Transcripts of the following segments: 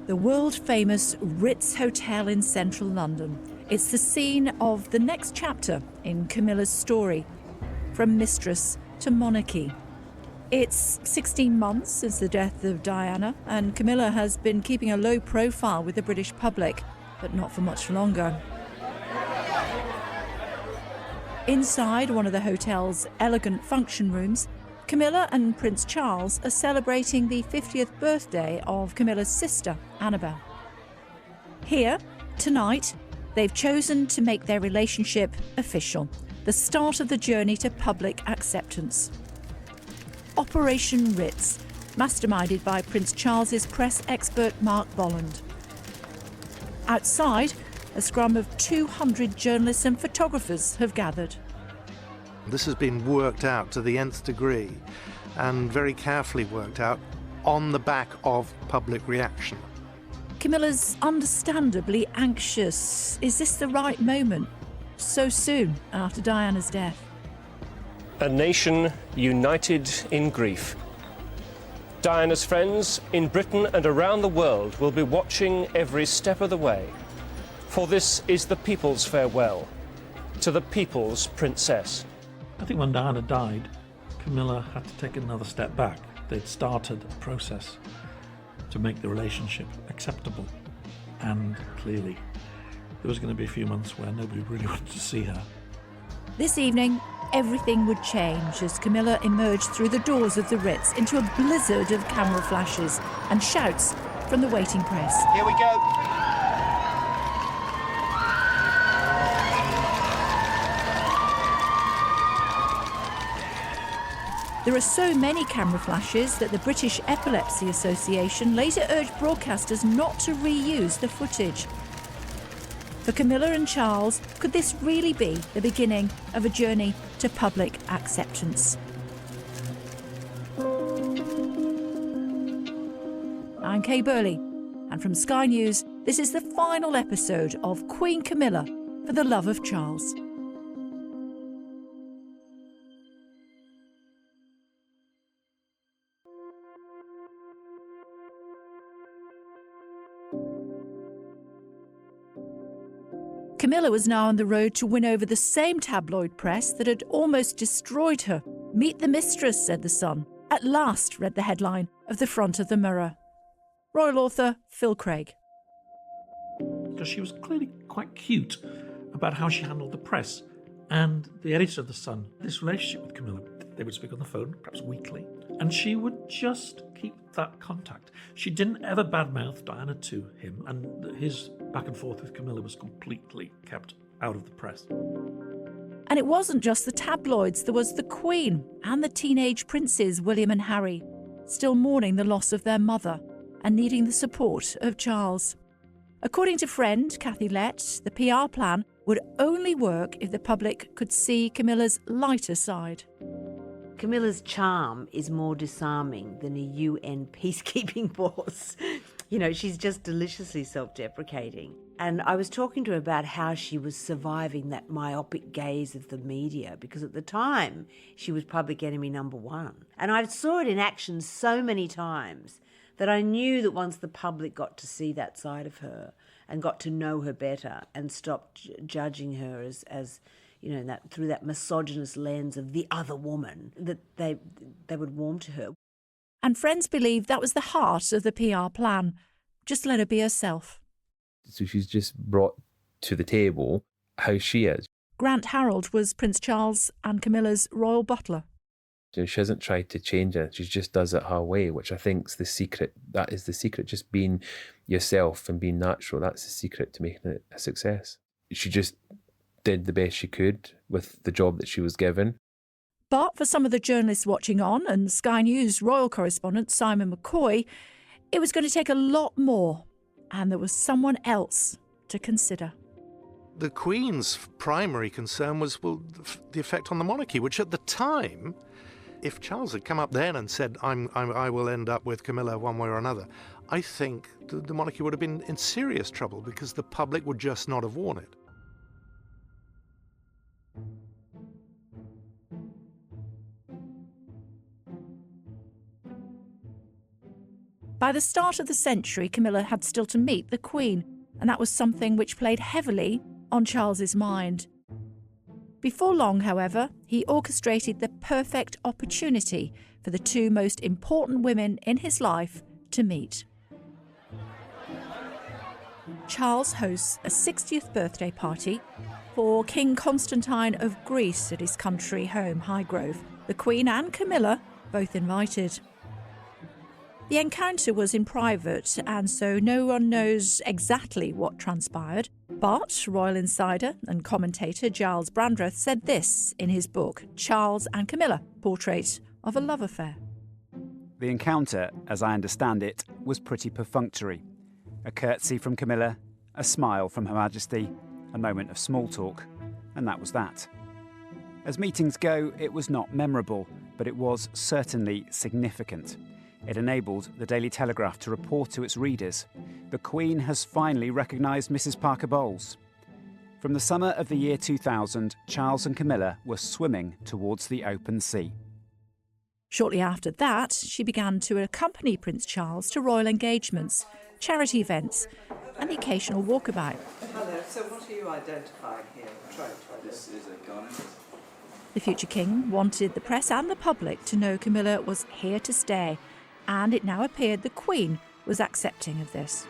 The world-famous Ritz Hotel in central London. It's the scene of the next chapter in Camilla's story, from mistress to monarchy. It's 16 months since the death of Diana, and Camilla has been keeping a low profile with the British public, but not for much longer. Inside one of the hotel's elegant function rooms, Camilla and Prince Charles are celebrating the 50th birthday of Camilla's sister, Annabel. Here, tonight, they've chosen to make their relationship official, the start of the journey to public acceptance. Operation Ritz, masterminded by Prince Charles's press expert Mark Bolland. Outside, a scrum of 200 journalists and photographers have gathered. This has been worked out to the nth degree and very carefully worked out on the back of public reaction. Camilla's understandably anxious. Is this the right moment? So soon after Diana's death. A nation united in grief. Diana's friends in Britain and around the world will be watching every step of the way. For this is the people's farewell to the people's princess. I think when Diana died, Camilla had to take another step back. They'd started a process to make the relationship acceptable. And clearly, there was going to be a few months where nobody really wanted to see her. This evening, everything would change as Camilla emerged through the doors of the Ritz into a blizzard of camera flashes and shouts from the waiting press. Here we go. There are so many camera flashes that the British Epilepsy Association later urged broadcasters not to reuse the footage. For Camilla and Charles, could this really be the beginning of a journey to public acceptance? I'm Kay Burley, and from Sky News, this is the final episode of Queen Camilla for the Love of Charles. Camilla was now on the road to win over the same tabloid press that had almost destroyed her. "Meet the mistress," said the Sun. At last, read the headline of the front of the Mirror. Royal author Phil Craig. Because she was clearly quite cute about how she handled the press. And the editor of The Sun, this relationship with Camilla, they would speak on the phone, perhaps weekly, and she would just keep that contact. She didn't ever badmouth Diana to him, and his back and forth with Camilla was completely kept out of the press. And it wasn't just the tabloids, there was the Queen and the teenage princes William and Harry, still mourning the loss of their mother and needing the support of Charles. According to friend Kathy Lett, the PR plan would only work if the public could see Camilla's lighter side. Camilla's charm is more disarming than a UN peacekeeping force. You know, she's just deliciously self-deprecating. And I was talking to her about how she was surviving that myopic gaze of the media, because at the time she was public enemy number one. And I saw it in action so many times that I knew that once the public got to see that side of her and got to know her better and stopped judging her as you know, that through that misogynist lens of the other woman, that they would warm to her. And friends believe that was the heart of the PR plan. Just let her be herself. So she's just brought to the table how she is. Grant Harold was Prince Charles and Camilla's royal butler. So she hasn't tried to change it. She just does it her way, which I think is the secret. That is the secret, just being yourself and being natural. That's the secret to making it a success. She just did the best she could with the job that she was given. But for some of the journalists watching on and Sky News royal correspondent Simon McCoy, it was going to take a lot more, and there was someone else to consider. The Queen's primary concern was, well, the effect on the monarchy, which at the time, if Charles had come up then and said, I will end up with Camilla one way or another, I think the monarchy would have been in serious trouble because the public would just not have worn it. By the start of the century, Camilla had still to meet the Queen, and that was something which played heavily on Charles's mind. Before long, however, he orchestrated the perfect opportunity for the two most important women in his life to meet. Charles hosts a 60th birthday party for King Constantine of Greece at his country home, Highgrove. The Queen and Camilla both invited. The encounter was in private, and so no one knows exactly what transpired. But royal insider and commentator Giles Brandreth said this in his book, Charles and Camilla, Portrait of a Love Affair. The encounter, as I understand it, was pretty perfunctory. A curtsy from Camilla, a smile from Her Majesty, a moment of small talk, and that was that. As meetings go, it was not memorable, but it was certainly significant. It enabled the Daily Telegraph to report to its readers, the Queen has finally recognised Mrs. Parker Bowles. From the summer of the year 2000, Charles and Camilla were swimming towards the open sea. Shortly after that, she began to accompany Prince Charles to royal engagements, charity events, and the occasional walkabout. Hello, so what are you identifying here? Try this. This is a garnet. The future king wanted the press and the public to know Camilla was here to stay, and it now appeared the Queen was accepting of this.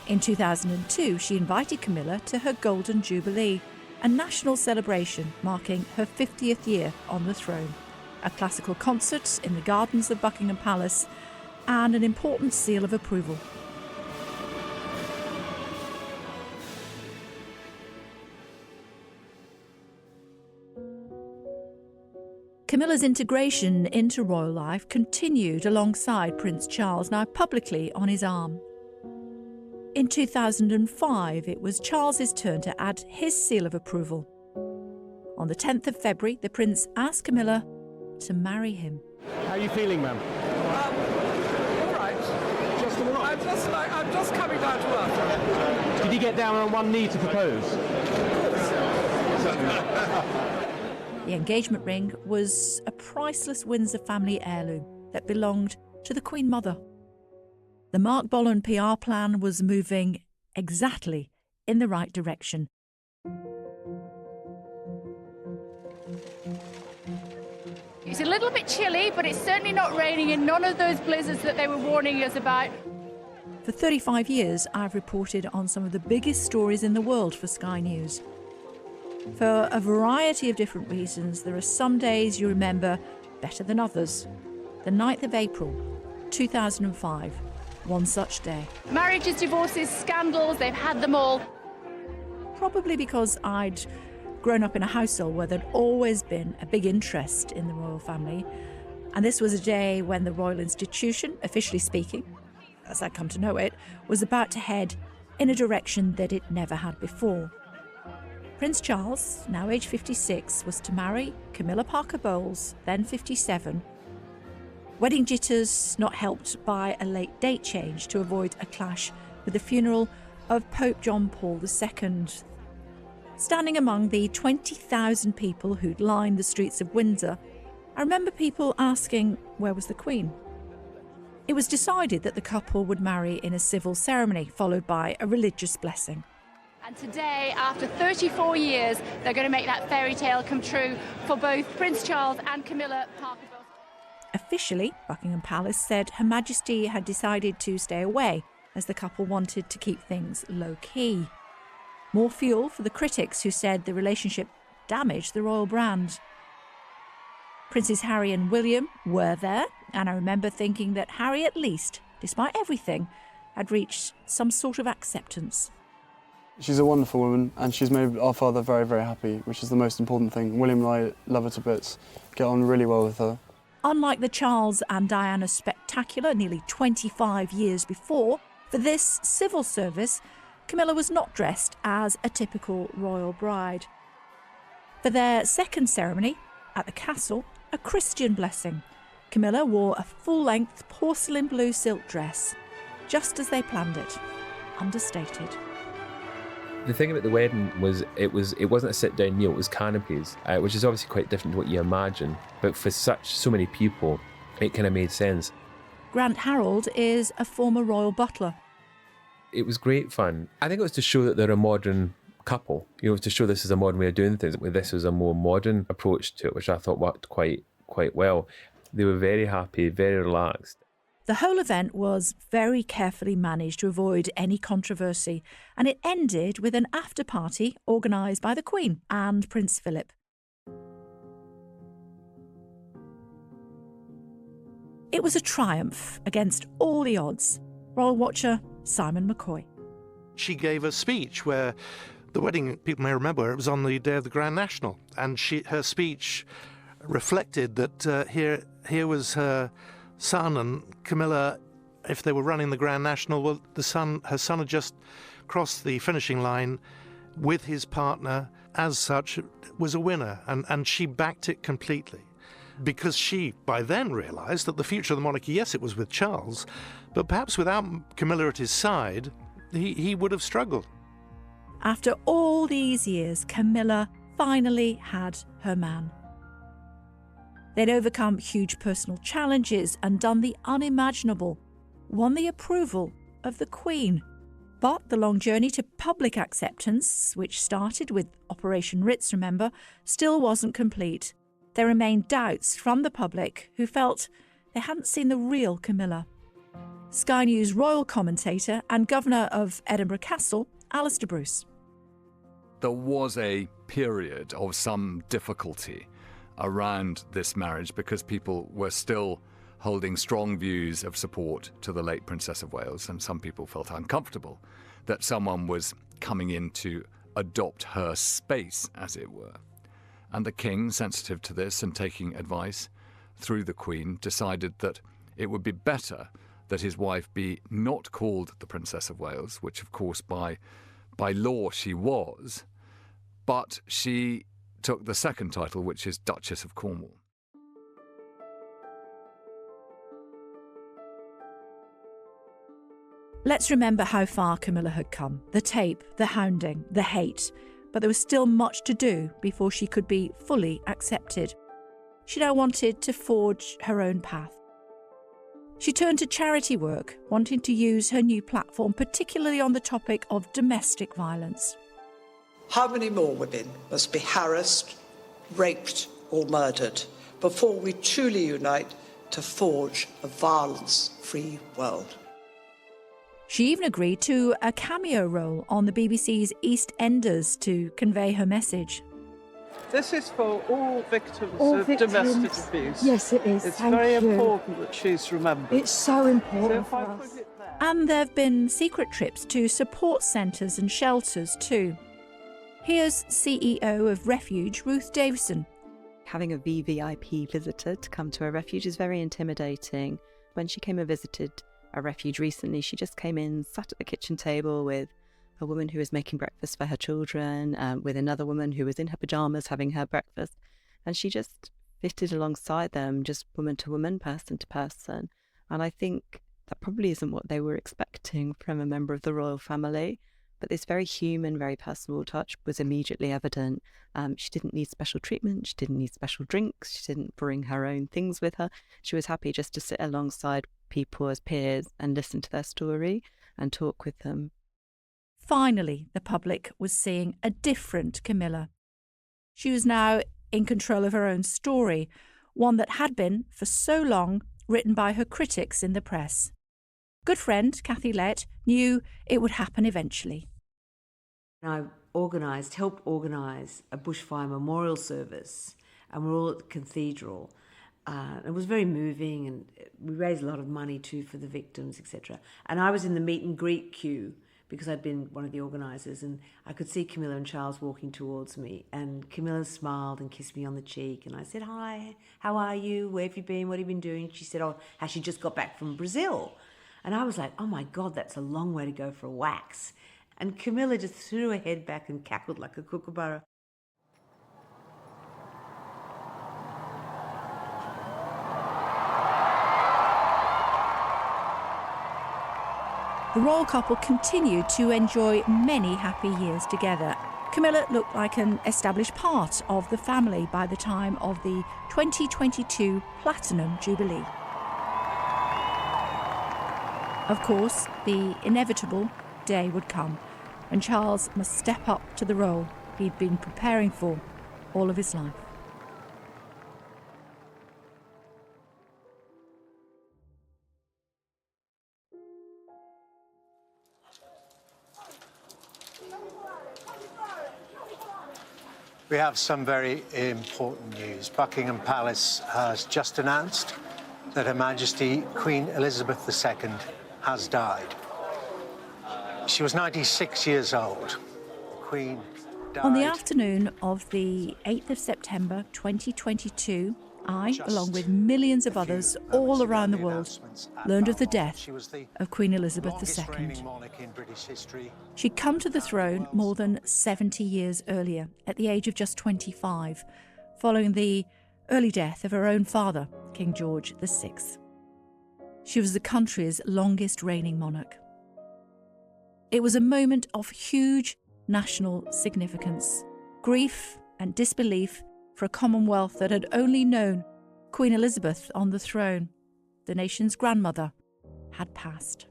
In 2002, she invited Camilla to her Golden Jubilee, a national celebration marking her 50th year on the throne, a classical concert in the gardens of Buckingham Palace, and an important seal of approval. Camilla's integration into royal life continued alongside Prince Charles, now publicly on his arm. In 2005, it was Charles's turn to add his seal of approval. On the 10th of February, the Prince asked Camilla to marry him. How are you feeling, ma'am? All right. Just all right. I'm just coming down to earth. Did you get down on one knee to propose? The engagement ring was a priceless Windsor family heirloom that belonged to the Queen Mother. The Mark Bolan PR plan was moving exactly in the right direction. It's a little bit chilly, but it's certainly not raining and none of those blizzards that they were warning us about. For 35 years, I've reported on some of the biggest stories in the world for Sky News. For a variety of different reasons, there are some days you remember better than others. The 9th of April, 2005, one such day. Marriages, divorces, scandals, they've had them all. Probably because I'd grown up in a household where there'd always been a big interest in the royal family. And this was a day when the royal institution, officially speaking, as I'd come to know it, was about to head in a direction that it never had before. Prince Charles, now aged 56, was to marry Camilla Parker Bowles, then 57. Wedding jitters not helped by a late date change to avoid a clash with the funeral of Pope John Paul II. Standing among the 20,000 people who'd lined the streets of Windsor, I remember people asking, where was the Queen? It was decided that the couple would marry in a civil ceremony, followed by a religious blessing. And today, after 34 years, they're going to make that fairy tale come true for both Prince Charles and Camilla Parker Bowles. Officially, Buckingham Palace said Her Majesty had decided to stay away as the couple wanted to keep things low-key. More fuel for the critics who said the relationship damaged the royal brand. Princes Harry and William were there, and I remember thinking that Harry at least, despite everything, had reached some sort of acceptance. She's a wonderful woman and she's made our father very, very happy, which is the most important thing. William and I love her to bits, get on really well with her. Unlike the Charles and Diana spectacular nearly 25 years before, for this civil service, Camilla was not dressed as a typical royal bride. For their second ceremony at the castle, a Christian blessing, Camilla wore a full-length porcelain blue silk dress, just as they planned it, understated. The thing about the wedding was it wasn't a sit-down meal, it was canopies, which is obviously quite different to what you imagine. But for so many people, it kind of made sense. Grant Harold is a former royal butler. It was great fun. I think it was to show that they're a modern couple, to show this is a modern way of doing things. This was a more modern approach to it, which I thought worked quite well. They were very happy, very relaxed. The whole event was very carefully managed to avoid any controversy, and it ended with an after-party organised by the Queen and Prince Philip. It was a triumph against all the odds. Royal watcher Simon McCoy. She gave a speech where the wedding, people may remember, it was on the day of the Grand National, and her speech reflected that here was her son and Camilla. If they were running the Grand National, well, her son had just crossed the finishing line with his partner. As such, was a winner, and she backed it completely. Because she, by then, realised that the future of the monarchy, yes, it was with Charles, but perhaps without Camilla at his side, he would have struggled. After all these years, Camilla finally had her man. They'd overcome huge personal challenges and done the unimaginable, won the approval of the Queen. But the long journey to public acceptance, which started with Operation Ritz, remember, still wasn't complete. There remained doubts from the public who felt they hadn't seen the real Camilla. Sky News royal commentator and Governor of Edinburgh Castle, Alistair Bruce. There was a period of some difficulty around this marriage because people were still holding strong views of support to the late Princess of Wales, and some people felt uncomfortable that someone was coming in to adopt her space, as it were. And the King, sensitive to this and taking advice through the Queen, decided that it would be better that his wife be not called the Princess of Wales, which of course by law she was, but she took the second title, which is Duchess of Cornwall. Let's remember how far Camilla had come. The tape, the hounding, the hate. But there was still much to do before she could be fully accepted. She now wanted to forge her own path. She turned to charity work, wanting to use her new platform, particularly on the topic of domestic violence. How many more women must be harassed, raped or murdered before we truly unite to forge a violence-free world? She even agreed to a cameo role on the BBC's EastEnders to convey her message. This is for all victims of domestic abuse. Yes, it is. It's Thank very you. important that she's remembered. It's so important So for if I us. put it there. And there have been secret trips to support centres and shelters too. Here's CEO of Refuge, Ruth Davison. Having a VVIP visitor to come to a refuge is very intimidating. When she came and visited a refuge recently, she just came in, sat at the kitchen table with a woman who was making breakfast for her children, with another woman who was in her pyjamas having her breakfast, and she just fitted alongside them, just woman to woman, person to person. And I think that probably isn't what they were expecting from a member of the royal family, but this very human, very personal touch was immediately evident. She didn't need special treatment, she didn't need special drinks, she didn't bring her own things with her. She was happy just to sit alongside people as peers and listen to their story and talk with them. Finally, the public was seeing a different Camilla. She was now in control of her own story, one that had been, for so long, written by her critics in the press. Good friend Kathy Lett knew it would happen eventually. I helped organise a bushfire memorial service, and we're all at the cathedral. It was very moving, and we raised a lot of money too for the victims, etc. And I was in the meet and greet queue because I'd been one of the organisers, and I could see Camilla and Charles walking towards me, and Camilla smiled and kissed me on the cheek, and I said, "Hi, how are you? Where have you been? What have you been doing?" She said, "Oh, how she just got back from Brazil." And I was like, "Oh my God, that's a long way to go for a wax." And Camilla just threw her head back and cackled like a kookaburra. The royal couple continued to enjoy many happy years together. Camilla looked like an established part of the family by the time of the 2022 Platinum Jubilee. Of course, the inevitable day would come, and Charles must step up to the role he'd been preparing for all of his life. We have some very important news. Buckingham Palace has just announced that Her Majesty Queen Elizabeth II has died. She was 96 years old. The Queen died. On the afternoon of the 8th of September 2022, I, along with millions of others all around the world, learned of the death of Queen Elizabeth II. She'd come to the throne more than 70 years earlier, at the age of just 25, following the early death of her own father, King George VI. She was the country's longest reigning monarch. It was a moment of huge national significance, grief and disbelief for a Commonwealth that had only known Queen Elizabeth on the throne. The nation's grandmother had passed.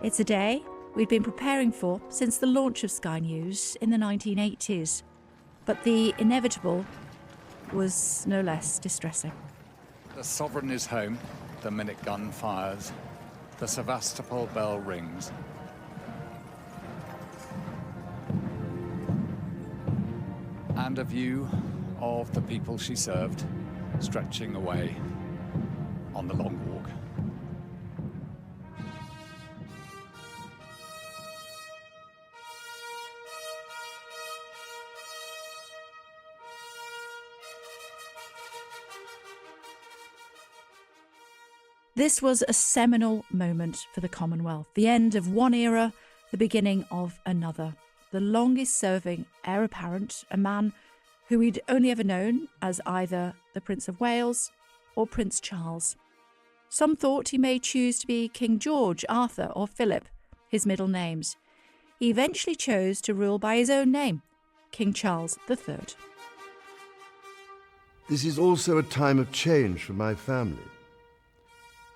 It's a day we'd been preparing for since the launch of Sky News in the 1980s, but the inevitable was no less distressing. The sovereign is home, the minute gun fires, the Sevastopol bell rings. And a view of the people she served, stretching away on the long walk. This was a seminal moment for the Commonwealth, the end of one era, the beginning of another. The longest-serving heir apparent, a man who we'd only ever known as either the Prince of Wales or Prince Charles. Some thought he may choose to be King George, Arthur or Philip, his middle names. He eventually chose to rule by his own name, King Charles III. This is also a time of change for my family.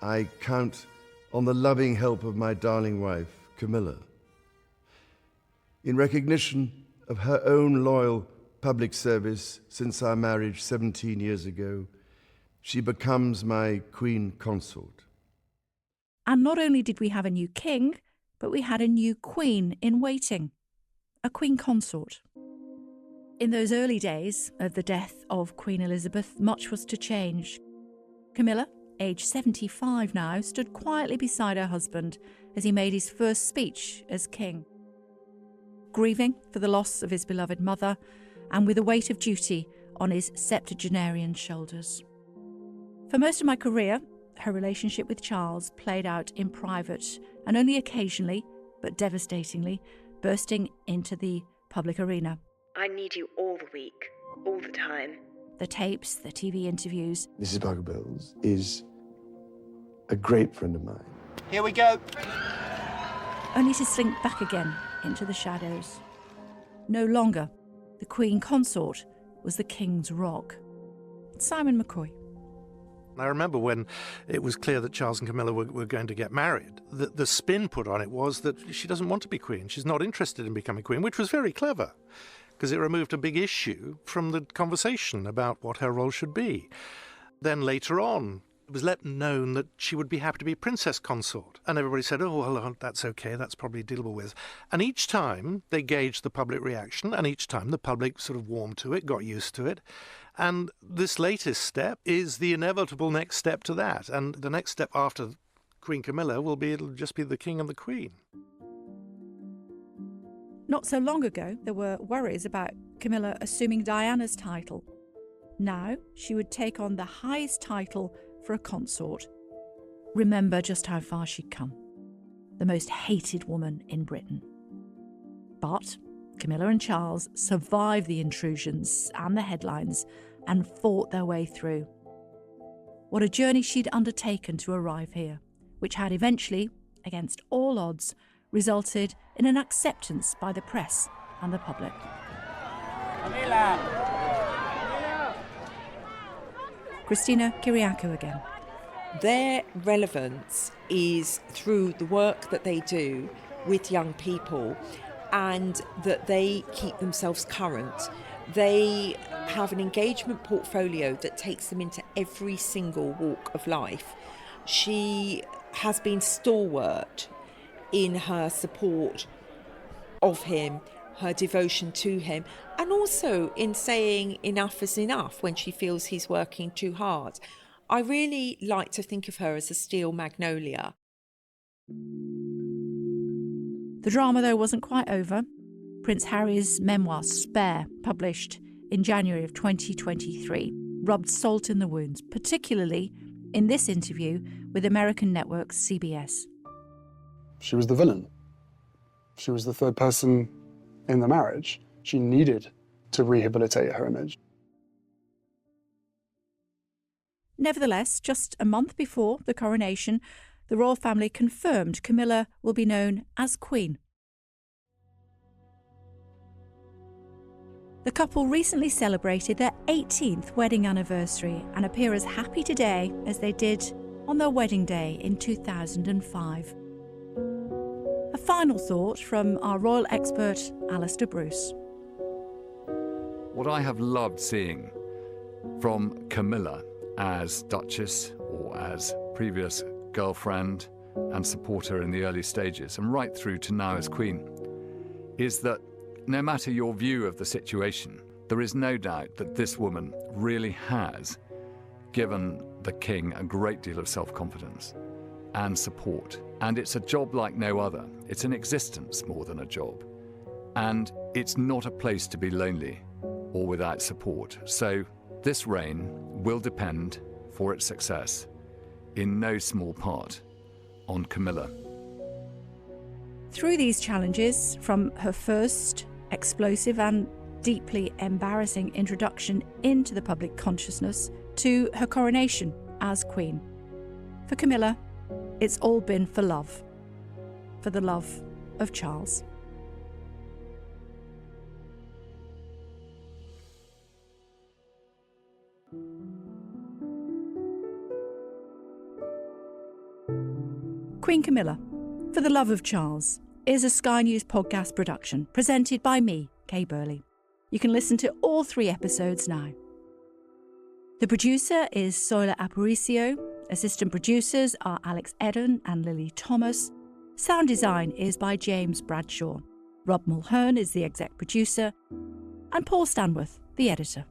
I count on the loving help of my darling wife, Camilla. In recognition of her own loyal public service since our marriage 17 years ago, she becomes my Queen Consort. And not only did we have a new king, but we had a new queen in waiting, a Queen Consort. In those early days of the death of Queen Elizabeth, much was to change. Camilla, aged 75 now, stood quietly beside her husband as he made his first speech as king. Grieving for the loss of his beloved mother and with the weight of duty on his septuagenarian shoulders. For most of my career, her relationship with Charles played out in private and only occasionally, but devastatingly, bursting into the public arena. I need you all the week, all the time. The tapes, the TV interviews. Mrs. Barker Bills is a great friend of mine. Here we go. Only to slink back again into the shadows. No longer the Queen Consort was the King's rock. Simon McCoy. I remember when it was clear that Charles and Camilla were going to get married, the spin put on it was that she doesn't want to be queen. She's not interested in becoming queen, which was very clever, because it removed a big issue from the conversation about what her role should be. Then later on, it was let known that she would be happy to be princess consort. And everybody said, oh, well, that's okay, that's probably dealable with. And each time they gauged the public reaction, and each time the public sort of warmed to it, got used to it. And this latest step is the inevitable next step to that. And the next step after Queen Camilla it'll just be the king and the queen. Not so long ago, there were worries about Camilla assuming Diana's title. Now she would take on the highest title for a consort. Remember just how far she'd come. The most hated woman in Britain. But Camilla and Charles survived the intrusions and the headlines and fought their way through. What a journey she'd undertaken to arrive here, which had eventually, against all odds, resulted in an acceptance by the press and the public. Christina Kyriakou again. Their relevance is through the work that they do with young people, and that they keep themselves current. They have an engagement portfolio that takes them into every single walk of life. She has been stalwart in her support of him, her devotion to him, and also in saying enough is enough when she feels he's working too hard. I really like to think of her as a steel magnolia. The drama, though, wasn't quite over. Prince Harry's memoir, Spare, published in January of 2023, rubbed salt in the wounds, particularly in this interview with American network CBS. She was the villain. She was the third person in the marriage. She needed to rehabilitate her image. Nevertheless, just a month before the coronation, the royal family confirmed Camilla will be known as Queen. The couple recently celebrated their 18th wedding anniversary and appear as happy today as they did on their wedding day in 2005. A final thought from our royal expert, Alistair Bruce. What I have loved seeing from Camilla as Duchess or as previous girlfriend and supporter in the early stages and right through to now as Queen is that no matter your view of the situation, there is no doubt that this woman really has given the King a great deal of self-confidence and support. And it's a job like no other. It's an existence more than a job. And it's not a place to be lonely or without support. So this reign will depend for its success in no small part on Camilla. Through these challenges, from her first explosive and deeply embarrassing introduction into the public consciousness to her coronation as Queen, for Camilla, it's all been for love, for the love of Charles. Queen Camilla, for the Love of Charles, is a Sky News podcast production presented by me, Kay Burley. You can listen to all 3 episodes now. The producer is Soila Apparicio. Assistant producers are Alex Edden and Lily Thomas. Sound design is by James Bradshaw. Rob Mulhern is the exec producer, and Paul Stanworth, the editor.